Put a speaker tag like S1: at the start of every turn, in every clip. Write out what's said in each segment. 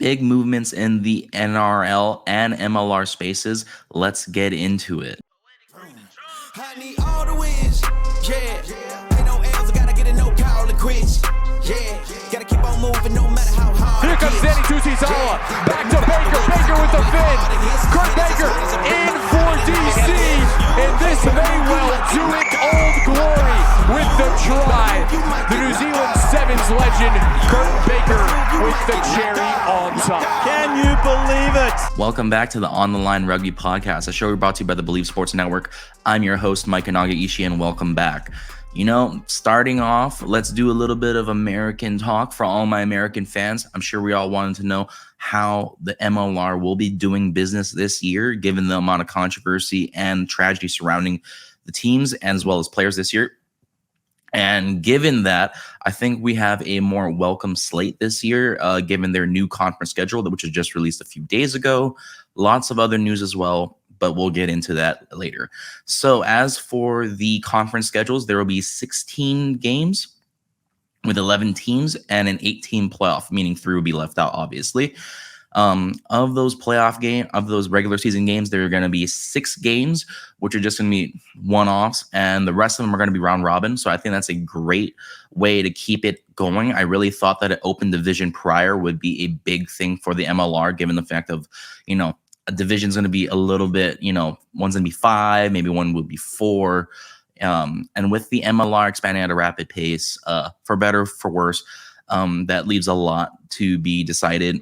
S1: big movements in the NRL and MLR spaces. Let's get into it.
S2: I need all the wins, yeah. Ain't no L's, I gotta get it, no call it quits, yeah. Gotta keep on moving no matter how hard.
S3: Here comes Danny Tusizawa, back to Baker, Baker with the fin. Kurt Baker in for DC, and this may well do it Old Glory with the try. The New Zealand Sevens legend, Kurt Baker with the cherry on top.
S4: Can you believe it?
S1: Welcome back to the On the Line Rugby Podcast, a show brought to you by the Believe Sports Network. I'm your host, Mike Nagaishi, and welcome back. Starting off, let's do a little bit of American talk for all my American fans. I'm sure we all wanted to know how the MLR will be doing business this year, given the amount of controversy and tragedy surrounding the teams as well as players this year. And given that, I think we have a more welcome slate this year, given their new conference schedule, which was just released a few days ago. Lots of other news as well, but we'll get into that later. So as for the conference schedules, there will be 16 games with 11 teams and an 8-team playoff, meaning 3 will be left out, obviously. Of those regular season games, there are going to be 6 games, which are just going to be one-offs, and the rest of them are going to be round robin. So I think that's a great way to keep it going. I really thought that an open division prior would be a big thing for the MLR, given the fact of, a division's going to be a little bit, one's going to be 5, maybe one will be 4. And with the MLR expanding at a rapid pace, for better, for worse, that leaves a lot to be decided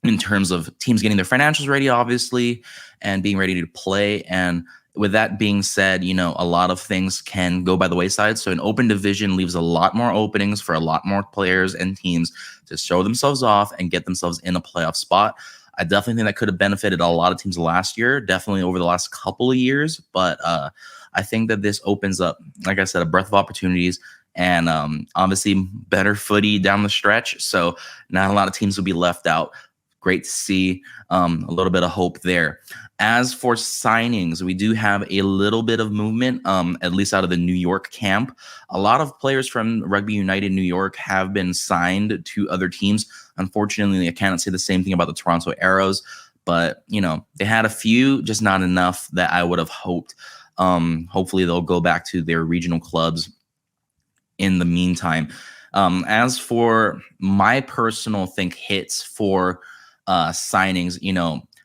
S1: in terms of teams getting their financials ready, obviously, and being ready to play. And with that being said, a lot of things can go by the wayside. So an open division leaves a lot more openings for a lot more players and teams to show themselves off and get themselves in a playoff spot. I definitely think that could have benefited a lot of teams last year, definitely over the last couple of years. But I think that this opens up, like I said, a breadth of opportunities and obviously better footy down the stretch. So not a lot of teams will be left out. Great to see a little bit of hope there. As for signings, we do have a little bit of movement, at least out of the New York camp. A lot of players from Rugby United New York have been signed to other teams. Unfortunately, I cannot say the same thing about the Toronto Arrows, but, they had a few, just not enough that I would have hoped. Hopefully, they'll go back to their regional clubs in the meantime. As for my personal hits for signings,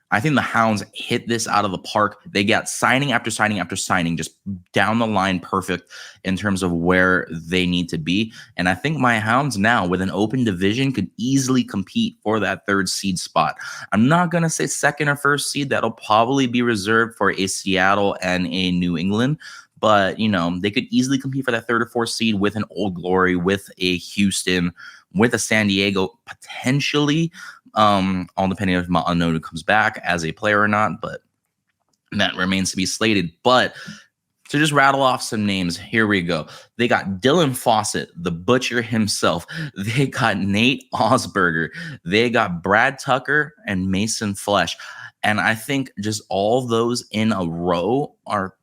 S1: I think the Hounds hit this out of the park. They got signing after signing after signing, just down the line perfect in terms of where they need to be. And I think my Hounds now, with an open division, could easily compete for that 3rd seed spot. I'm not going to say 2nd or 1st seed. That'll probably be reserved for a Seattle and a New England. But, they could easily compete for that 3rd or 4th seed with an Old Glory, with a Houston, with a San Diego, potentially. All depending if Ma'anodu comes back as a player or not, but that remains to be slated. But to just rattle off some names, here we go. They got Dylan Fawcett, the butcher himself. They got Nate Osberger. They got Brad Tucker and Mason Flesh. And I think just all those in a row are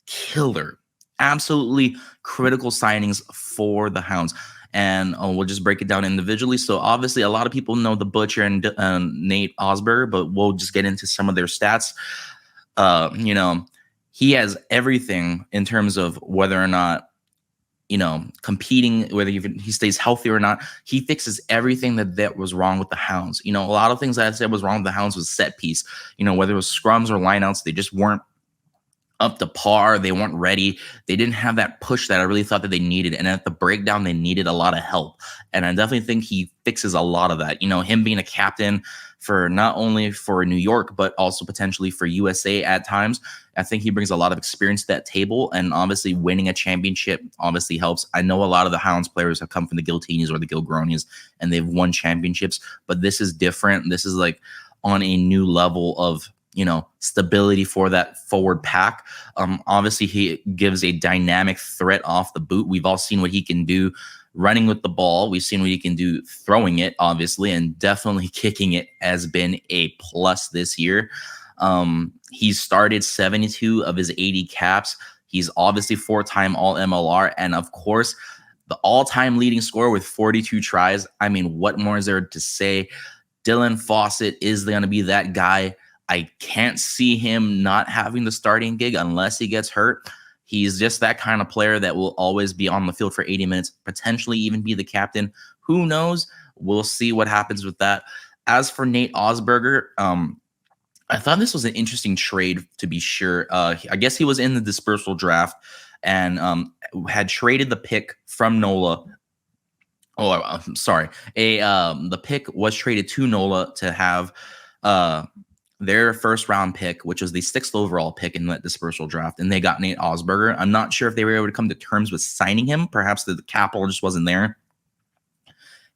S1: killer, absolutely critical signings for the Hounds. And we'll just break it down individually. So obviously, a lot of people know the Butcher and Nate Osberger, but we'll just get into some of their stats. He has everything in terms of whether or not, competing, whether he stays healthy or not. He fixes everything that was wrong with the Hounds. A lot of things that I said was wrong with the Hounds was set piece. Whether it was scrums or lineouts, they just weren't up to par. They weren't ready. They didn't have that push that I really thought that they needed. And at the breakdown, they needed a lot of help. And I definitely think he fixes a lot of that. Him being a captain for not only for New York, but also potentially for USA at times. I think he brings a lot of experience to that table. And obviously winning a championship obviously helps. I know a lot of the Hounds players have come from the Giltinis or the Gilgronis and they've won championships, but this is different. This is like on a new level of stability for that forward pack. Obviously, he gives a dynamic threat off the boot. We've all seen what he can do running with the ball. We've seen what he can do throwing it, obviously, and definitely kicking it has been a plus this year. He's started 72 of his 80 caps. He's obviously 4-time All-MLR, and of course, the all-time leading scorer with 42 tries. I mean, what more is there to say? Dylan Fawcett is going to be that guy. I can't see him not having the starting gig unless he gets hurt. He's just that kind of player that will always be on the field for 80 minutes, potentially even be the captain. Who knows? We'll see what happens with that. As for Nate Osberger, I thought this was an interesting trade, to be sure. I guess he was in the dispersal draft and had traded the pick from NOLA. Oh, I'm sorry. The pick was traded to NOLA to have their first round pick, which was the 6th overall pick in that dispersal draft, and they got Nate Osberger. I'm not sure if they were able to come to terms with signing him. Perhaps the capital just wasn't there.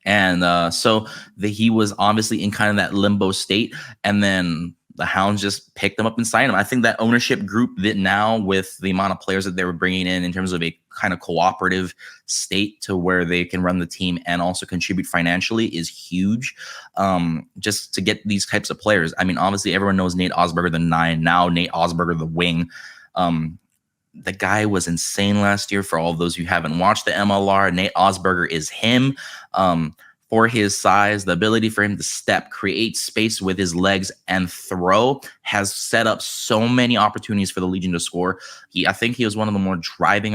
S1: And so he was obviously in kind of that limbo state. And then the Hounds just picked him up and signed him. I think that ownership group that now, with the amount of players that they were bringing in terms of a kind of cooperative state to where they can run the team and also contribute financially, is huge. Just to get these types of players. I mean, obviously everyone knows Nate Osberger, the 9, now Nate Osberger, the wing. The guy was insane last year. For all of those who haven't watched the MLR, Nate Osberger is him. For his size, the ability for him to step, create space with his legs, and throw has set up so many opportunities for the Legion to score. I think he was one of the more driving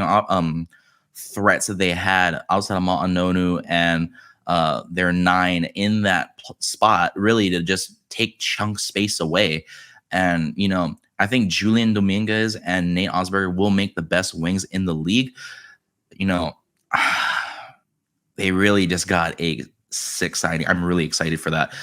S1: threats that they had outside of Ma'anonu and their 9 in that spot, really to just take chunk space away. And, I think Julian Dominguez and Nate Osberger will make the best wings in the league. They really just got a sick signing. I'm really excited for that.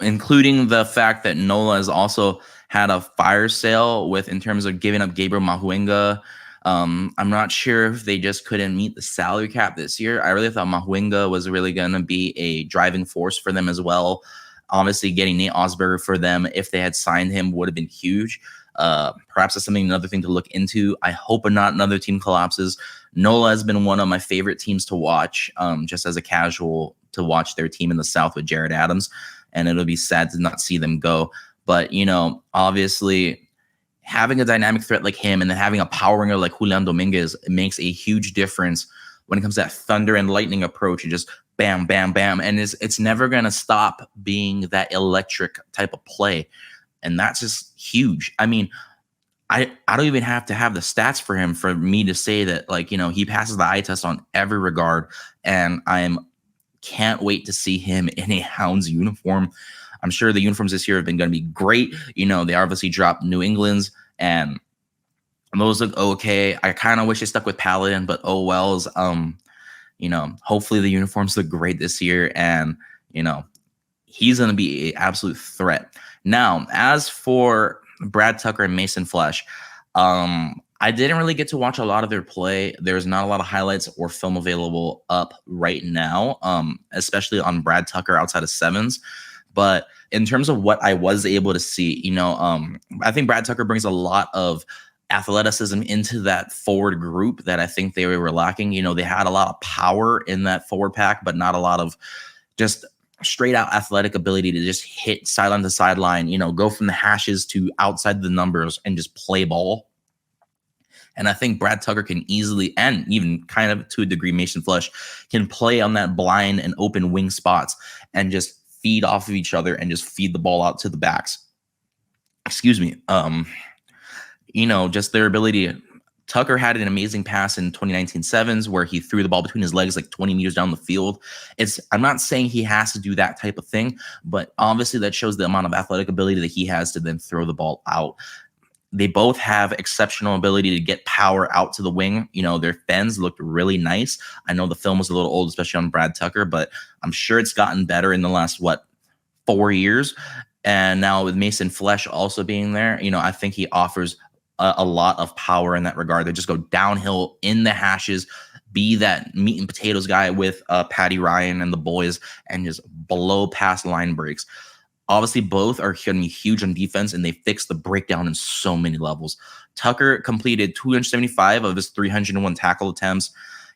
S1: Including the fact that NOLA has also had a fire sale in terms of giving up Gabriel Mahuenga. I'm not sure if they just couldn't meet the salary cap this year. I really thought Mahuenga was really going to be a driving force for them as well. Obviously, getting Nate Osberger for them, if they had signed him, would have been huge. Perhaps that's another thing to look into. I hope not another team collapses. NOLA has been one of my favorite teams to watch, just as a casual, to watch their team in the South with Jared Adams. And it'll be sad to not see them go. But, obviously, having a dynamic threat like him and then having a power winger like Julian Dominguez, it makes a huge difference when it comes to that thunder and lightning approach. And just bam, bam, bam. And it's never going to stop being that electric type of play. And that's just huge. I mean, I don't even have to have the stats for him for me to say that, he passes the eye test on every regard. And can't wait to see him in a Hounds uniform. I'm sure the uniforms this year have been going to be great. They obviously dropped New England's, and those look okay. I kind of wish they stuck with Paladin, but oh wells. Hopefully the uniforms look great this year, and he's going to be an absolute threat. Now, as for Brad Tucker and Mason Flesch, I didn't really get to watch a lot of their play. There's not a lot of highlights or film available up right now, especially on Brad Tucker outside of sevens. But in terms of what I was able to see, I think Brad Tucker brings a lot of athleticism into that forward group that I think they were lacking. They had a lot of power in that forward pack, but not a lot of just straight out athletic ability to just hit sideline to sideline, go from the hashes to outside the numbers and just play ball. And I think Brad Tucker can easily, and even kind of to a degree, Mason Flesch can play on that blind and open wing spots and just feed off of each other and just feed the ball out to the backs. Excuse me. Just their ability. Tucker had an amazing pass in 2019 sevens where he threw the ball between his legs like 20 meters down the field. I'm not saying he has to do that type of thing, but obviously that shows the amount of athletic ability that he has to then throw the ball out. They both have exceptional ability to get power out to the wing. Their fens looked really nice. I know the film was a little old, especially on Brad Tucker, but I'm sure it's gotten better in the last, 4 years. And now with Mason Flesch also being there, I think he offers a lot of power in that regard. They just go downhill in the hashes, be that meat and potatoes guy with Patty Ryan and the boys, and just blow past line breaks. Obviously, both are going to be huge on defense, and they fix the breakdown in so many levels. Tucker completed 275 of his 301 tackle attempts.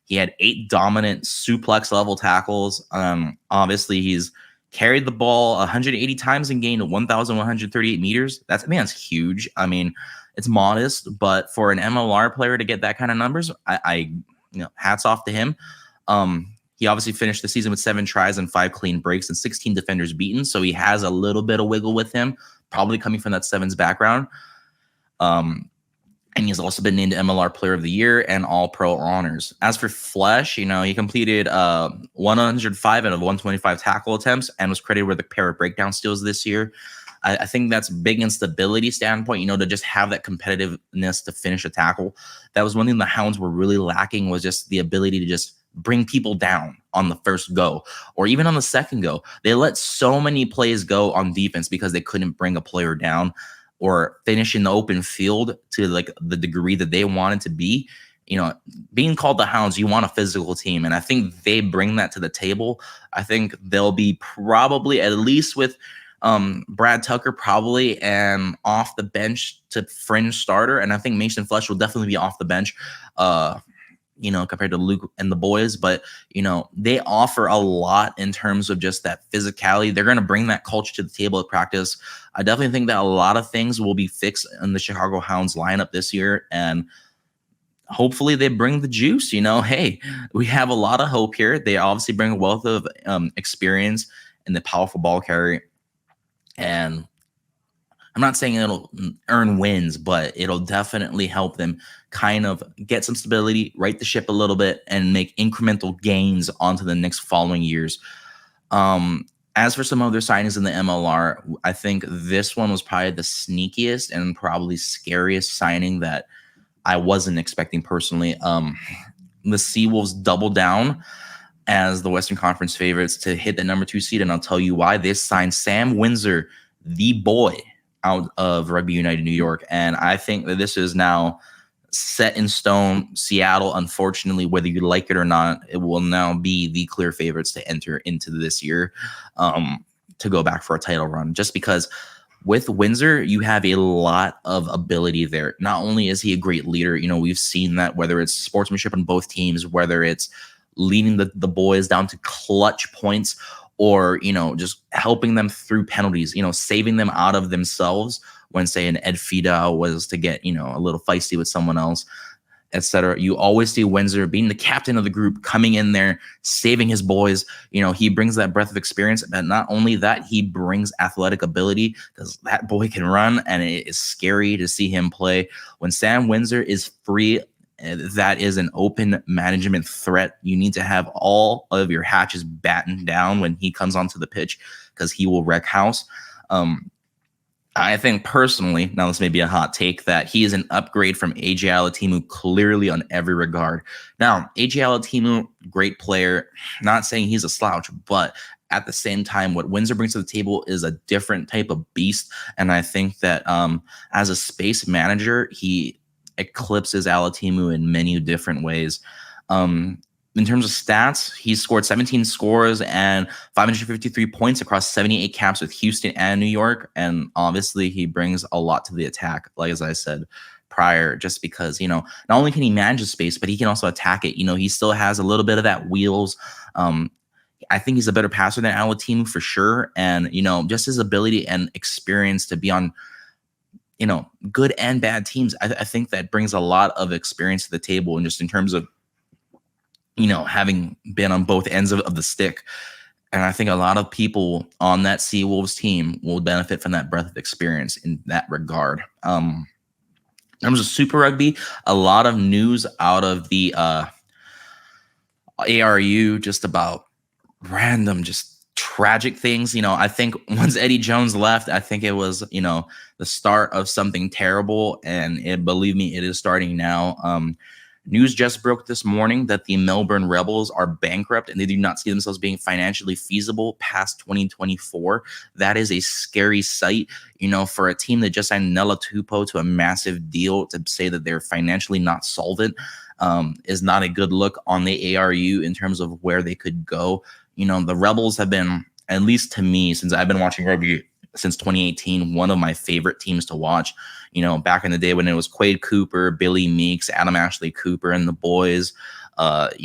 S1: He had 8 dominant suplex-level tackles. Obviously, he's carried the ball 180 times and gained 1,138 meters. That's huge. I mean, it's modest, but for an MLR player to get that kind of numbers, I hats off to him. He obviously finished the season with 7 tries and 5 clean breaks and 16 defenders beaten. So he has a little bit of wiggle with him, probably coming from that sevens background. And he's also been named MLR Player of the Year and All-Pro honors. As for Flesh, he completed 105 out of 125 tackle attempts and was credited with a pair of breakdown steals this year. I think that's big in stability standpoint, to just have that competitiveness to finish a tackle. That was one thing the Hounds were really lacking, was just the ability to just bring people down on the first go or even on the second go. They let so many plays go on defense because they couldn't bring a player down or finish in the open field to like the degree that they wanted to be. Being called the Hounds, you want a physical team. And I think they bring that to the table. I think they'll be probably, at least with Brad Tucker, probably and off the bench to fringe starter. And I think Mason Flesh will definitely be off the bench, compared to Luke and the boys. But, they offer a lot in terms of just that physicality. They're going to bring that culture to the table at practice. I definitely think that a lot of things will be fixed in the Chicago Hounds lineup this year. And hopefully they bring the juice. Hey, we have a lot of hope here. They obviously bring a wealth of experience in the powerful ball carrier. And I'm not saying it'll earn wins, but it'll definitely help them kind of get some stability, right the ship a little bit, and make incremental gains onto the next following years. As for some other signings in the MLR, I think this one was probably the sneakiest and probably scariest signing that I wasn't expecting personally. The Seawolves doubled down as the Western Conference favorites to hit the number 2 seed, and I'll tell you why. They signed Sam Windsor, the boy, out of Rugby United New York, and I think that this is now set in stone. Seattle, unfortunately, whether you like it or not, it will now be the clear favorites to enter into this year, to go back for a title run, just because with Windsor, you have a lot of ability there. Not only is he a great leader, we've seen that, whether it's sportsmanship on both teams, whether it's leading the boys down to clutch points, or, just helping them through penalties, saving them out of themselves when, say, an Ed Fidau was to get, a little feisty with someone else, etc. You always see Windsor being the captain of the group, coming in there, saving his boys. He brings that breadth of experience, but not only that, he brings athletic ability, because that boy can run, and it is scary to see him play. When Sam Windsor is free, that is an open management threat. You need to have all of your hatches battened down when he comes onto the pitch, because he will wreck house. I think personally, now this may be a hot take, that he is an upgrade from AJ Alatimu clearly on every regard. Now, AJ Alatimu, great player, not saying he's a slouch, but at the same time, what Windsor brings to the table is a different type of beast. And I think that as a space manager, he eclipses Alatimu in many different ways. In terms of stats, he's scored 17 scores and 553 points across 78 caps with Houston and New York. And obviously, he brings a lot to the attack, like as I said prior, just because, not only can he manage the space, but he can also attack it. He still has a little bit of that wheels. I think he's a better passer than Alatimu for sure. And, just his ability and experience to be on, good and bad teams. I think that brings a lot of experience to the table, and just in terms of, having been on both ends of the stick. And I think a lot of people on that Seawolves team will benefit from that breadth of experience in that regard. In terms of Super Rugby, a lot of news out of the ARU, just about random, just tragic things. I think once Eddie Jones left, I think it was, the start of something terrible. And believe me, it is starting now. News just broke this morning that the Melbourne Rebels are bankrupt and they do not see themselves being financially feasible past 2024. That is a scary sight, for a team that just signed Nella Tupou to a massive deal. To say that they're financially not solvent is not a good look on the ARU in terms of where they could go. The Rebels have been, at least to me, since I've been watching rugby since 2018, one of my favorite teams to watch. Back in the day when it was Quade Cooper, Billy Meeks, Adam Ashley Cooper, and the boys, now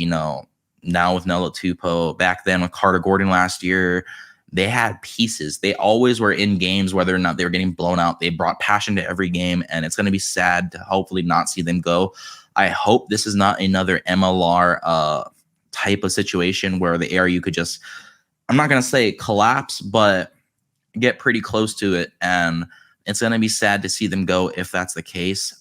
S1: with Nella Tupou, back then with Carter Gordon last year, they had pieces. They always were in games, whether or not they were getting blown out. They brought passion to every game, and it's going to be sad to hopefully not see them go. I hope this is not another MLR type of situation where the ARU could just, I'm not going to say collapse, but get pretty close to it. And it's going to be sad to see them go if that's the case.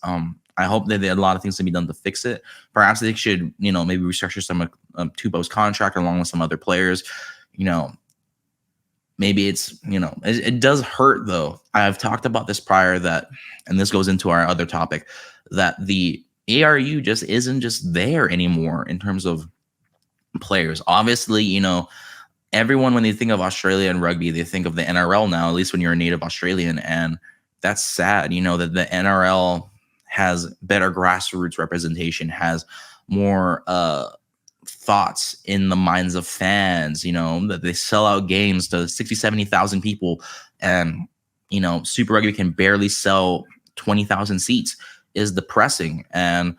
S1: I hope that there are a lot of things to be done to fix it. Perhaps they should, maybe restructure some Tupou's contract along with some other players. Maybe it's, it does hurt though. I've talked about this prior and this goes into our other topic, that the ARU just isn't just there anymore in terms of players. Obviously, everyone, when they think of Australia and rugby, they think of the NRL now, at least when you're a native Australian. And that's sad, that the NRL has better grassroots representation, has more thoughts in the minds of fans, that they sell out games to 60, 70,000 people. And, Super Rugby can barely sell 20,000 seats is depressing. And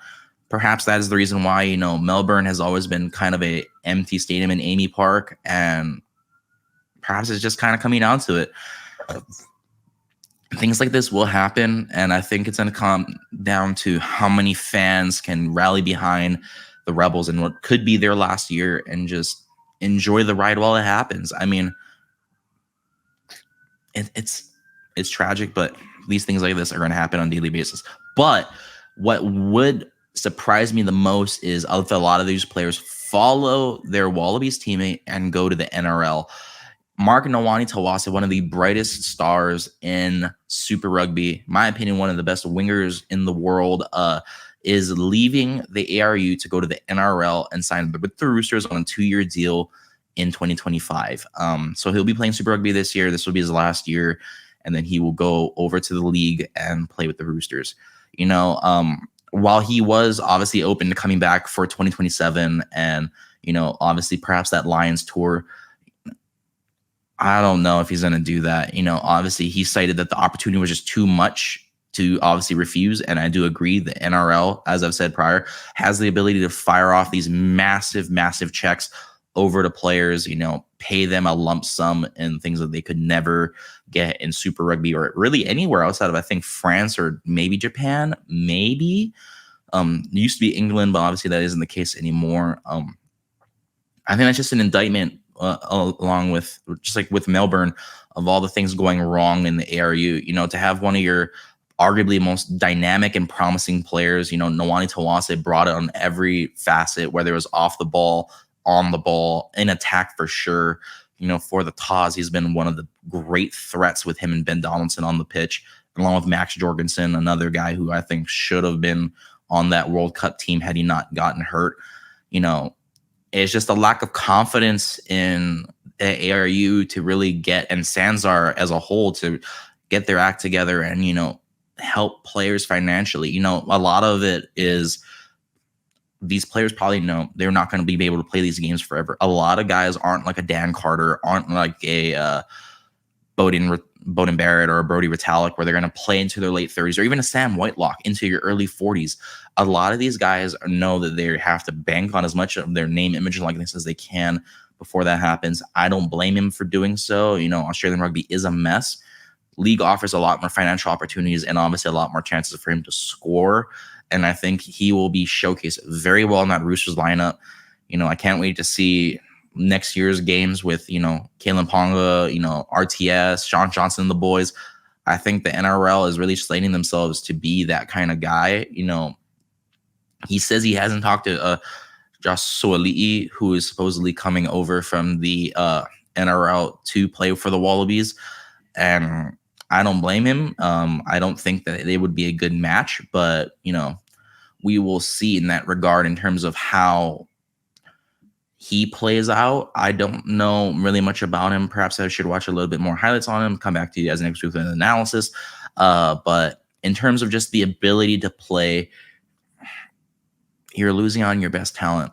S1: perhaps that is the reason why, Melbourne has always been kind of a empty stadium in Amy Park. And perhaps it's just kind of coming down to it. Things like this will happen. And I think it's going to come down to how many fans can rally behind the Rebels in what could be their last year and just enjoy the ride while it happens. I mean, it's tragic, but these things like this are going to happen on a daily basis. But what would surprise me the most is if a lot of these players follow their Wallabies teammate and go to the NRL. Mark Nawani-Tawase, one of the brightest stars in Super Rugby, in my opinion, one of the best wingers in the world, is leaving the ARU to go to the NRL and sign with the Roosters on a 2-year deal in 2025. So he'll be playing Super Rugby this year. This will be his last year, and then he will go over to the league and play with the Roosters. While he was obviously open to coming back for 2027 and, obviously perhaps that Lions tour, I don't know if he's going to do that. Obviously he cited that the opportunity was just too much to obviously refuse. And I do agree. The NRL, as I've said prior, has the ability to fire off these massive, massive checks over to players, pay them a lump sum and things that they could never get in Super Rugby or really anywhere outside of, I think, France or maybe Japan, maybe. It used to be England, but obviously that isn't the case anymore. I think that's just an indictment along with just like with Melbourne of all the things going wrong in the ARU, to have one of your arguably most dynamic and promising players, Nawani-Tawase brought it on every facet, whether it was off the ball, on the ball, in attack for sure. For the Taz, he's been one of the great threats with him and Ben Donaldson on the pitch, along with Max Jorgensen, another guy who I think should have been on that World Cup team had he not gotten hurt. It's just a lack of confidence in the ARU to really get, and Sanzar as a whole, to get their act together and, help players financially. A lot of it is these players probably know they're not going to be able to play these games forever. A lot of guys aren't like a Dan Carter, aren't like a Bowden Barrett or a Brody Retallick, where they're going to play into their late 30s, or even a Sam Whitelock into your early 40s. A lot of these guys know that they have to bank on as much of their name, image, and likeness as they can before that happens. I don't blame him for doing so. Australian rugby is a mess. League offers a lot more financial opportunities and obviously a lot more chances for him to score. And I think he will be showcased very well in that Roosters lineup. I can't wait to see next year's games with, Kalen Ponga, RTS, Sean Johnson, and the boys. I think the NRL is really slating themselves to be that kind of guy. He says he hasn't talked to Josh Soali'i, who is supposedly coming over from the NRL to play for the Wallabies. And I don't blame him. I don't think that they would be a good match, but, we will see in that regard in terms of how he plays out. I don't know really much about him. Perhaps I should watch a little bit more highlights on him, come back to you guys next week with an analysis. But in terms of just the ability to play, you're losing on your best talent.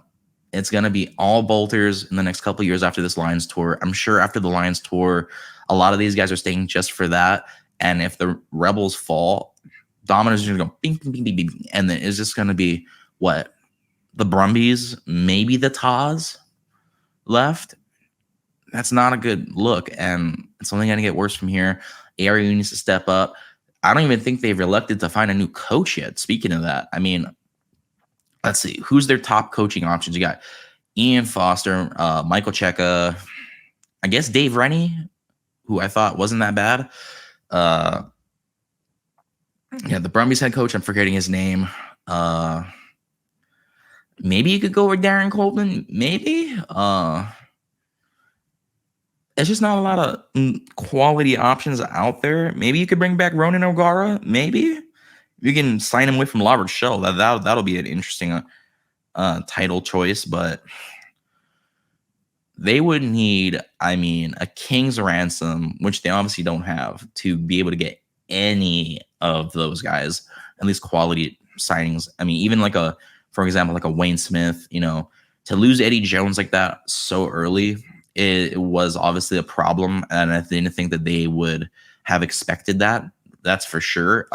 S1: It's going to be all bolters in the next couple of years after this Lions tour. I'm sure after the Lions tour, a lot of these guys are staying just for that. And if the Rebels fall, Domino's going to go bing, bing, bing, bing, bing. And then it's just going to be what? The Brumbies, maybe the Taz left. That's not a good look. And it's only going to get worse from here. ARU needs to step up. I don't even think they've elected to find a new coach yet. Speaking of that, I mean, let's see. Who's their top coaching options? You got Ian Foster, Michael Cheka, I guess Dave Rennie, who I thought wasn't that bad. The Brumbies head coach, I'm forgetting his name. Maybe you could go with Darren Coleman. Maybe. It's just not a lot of quality options out there. Maybe you could bring back Ronan O'Gara. Maybe you can sign him away from Robert Shell. That'll be an interesting title choice, but they would need, a king's ransom, which they obviously don't have, to be able to get any of those guys, at least quality signings. Even for example, like a Wayne Smith, to lose Eddie Jones like that so early, it was obviously a problem. And I didn't think that they would have expected that. That's for sure.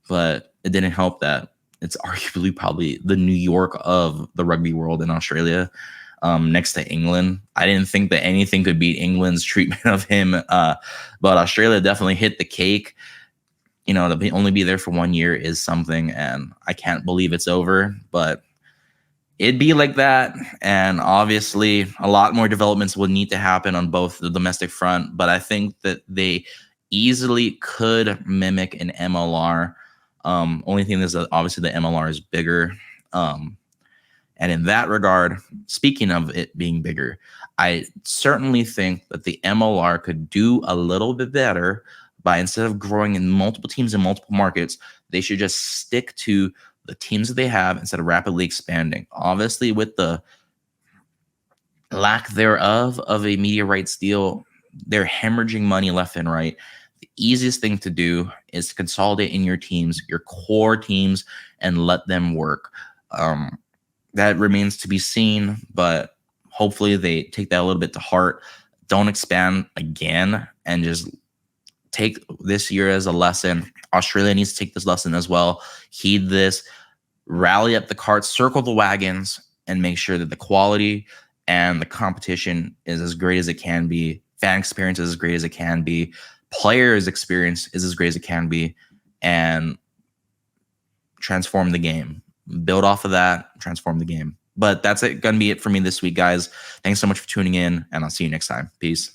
S1: But it didn't help that it's arguably probably the New York of the rugby world in Australia. Next to England. I didn't think that anything could beat England's treatment of him, but Australia definitely hit the cake. To only be there for 1 year is something, and I can't believe it's over, but it'd be like that. And obviously, a lot more developments will need to happen on both the domestic front, but I think that they easily could mimic an MLR. Only thing is that obviously the MLR is bigger. And in that regard, speaking of it being bigger, I certainly think that the MLR could do a little bit better by, instead of growing in multiple teams in multiple markets, they should just stick to the teams that they have instead of rapidly expanding. Obviously, with the lack thereof of a media rights deal, they're hemorrhaging money left and right. The easiest thing to do is to consolidate in your teams, your core teams, and let them work. That remains to be seen, but hopefully they take that a little bit to heart. Don't expand again, and just take this year as a lesson. Australia needs to take this lesson as well. Heed this, rally up the carts, circle the wagons, and make sure that the quality and the competition is as great as it can be. Fan experience is as great as it can be. Players' experience is as great as it can be. And transform the game. Build off of that, transform the game. But that's it. Gonna be it for me this week, guys. Thanks so much for tuning in, and I'll see you next time. Peace.